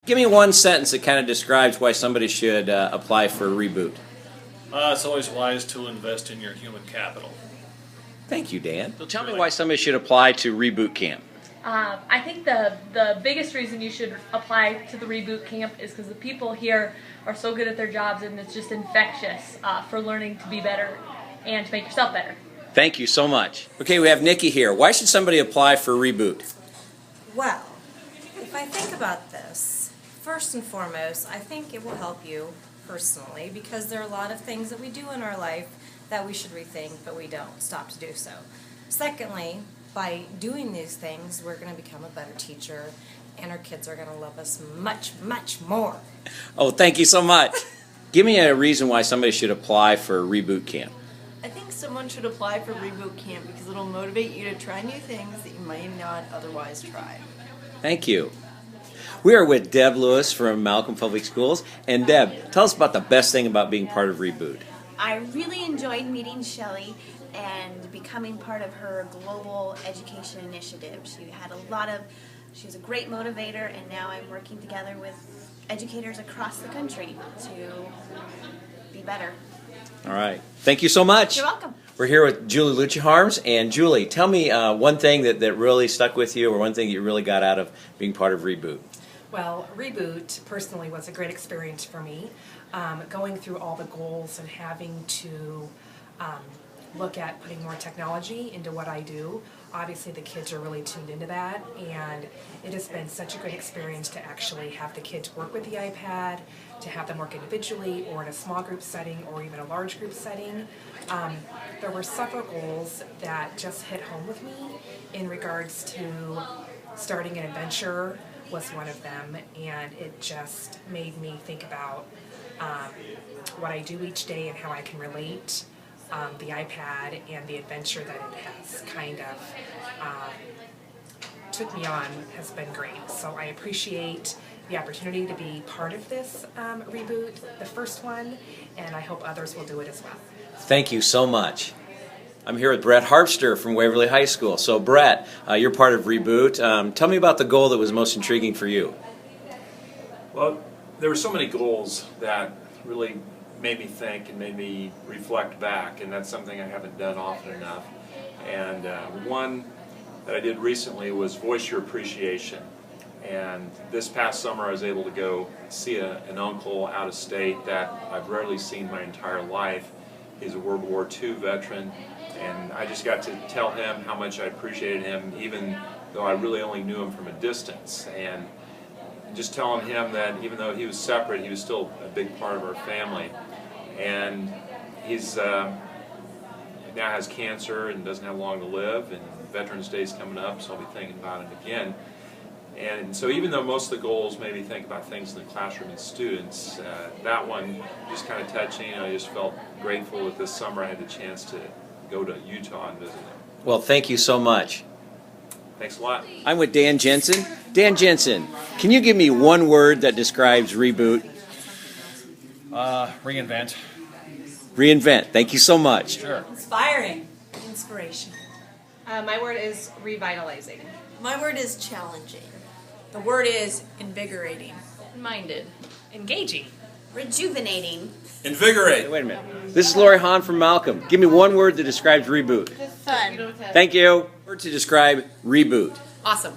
Give me one sentence that kind of describes why somebody should apply for ReBoot. It's always wise to invest in your human capital. Thank you, Dan. So tell me why somebody should apply to ReBoot Camp. I think the biggest reason you should apply to the ReBoot Camp is because the people here are so good at their jobs, and it's just infectious for learning to be better and to make yourself better. Thank you so much. Okay, we have Nikki here. Why should somebody apply for ReBoot? Well, if I think about this, first and foremost, I think it will help you personally because there are a lot of things that we do in our life that we should rethink, but we don't stop to do so. Secondly, by doing these things, we're going to become a better teacher, and our kids are going to love us much, much more. Oh, thank you so much. Give me a reason why somebody should apply for ReBoot Camp. I think someone should apply for ReBoot Camp because it'll motivate you to try new things that you might not otherwise try. Thank you. We are with Deb Lewis from Malcolm Public Schools. And Deb, tell us about the best thing about being part of ReBoot. I really enjoyed meeting Shelley and becoming part of her global education initiative. She was a great motivator, and now I'm working together with educators across the country to be better. All right. Thank you so much. You're welcome. We're here with Julie Luchaharms. And Julie, tell me one thing that really stuck with you or one thing that you really got out of being part of ReBoot. Well, ReBoot personally was a great experience for me. Going through all the goals and having to look at putting more technology into what I do. Obviously the kids are really tuned into that, and it has been such a great experience to actually have the kids work with the iPad, to have them work individually or in a small group setting or even a large group setting. There were several goals that just hit home with me in regards to starting an adventure was one of them, and it just made me think about what I do each day and how I can relate the iPad and the adventure that it has kind of took me on has been great. So I appreciate the opportunity to be part of this ReBoot, the first one, and I hope others will do it as well. Thank you so much. I'm here with Brett Harpster from Waverly High School. So Brett, you're part of ReBoot. Tell me about the goal that was most intriguing for you. Well, there were so many goals that really made me think and made me reflect back, and that's something I haven't done often enough. And one that I did recently was voice your appreciation. And this past summer I was able to go see an uncle out of state that I've rarely seen my entire life. He's a World War II veteran, and I just got to tell him how much I appreciated him, even though I really only knew him from a distance. And just telling him that even though he was separate, he was still a big part of our family. And he's now has cancer and doesn't have long to live, and Veterans Day is coming up, so I'll be thinking about him again. And so even though most of the goals made me think about things in the classroom and students, that one just kind of touching. I just felt grateful that this summer I had the chance to go to Utah and visit him. Well, thank you so much. Thanks a lot. I'm with Dan Jensen. Dan Jensen, can you give me one word that describes ReBoot? Reinvent. Reinvent. Thank you so much. Sure. Inspiring. Inspiration. My word is revitalizing. My word is challenging. The word is invigorating. Minded. Engaging. Rejuvenating. Invigorate. Wait a minute. This is Lori Hahn from Malcolm. Give me one word that describes ReBoot. Fun. Thank you. Word to describe ReBoot. Awesome.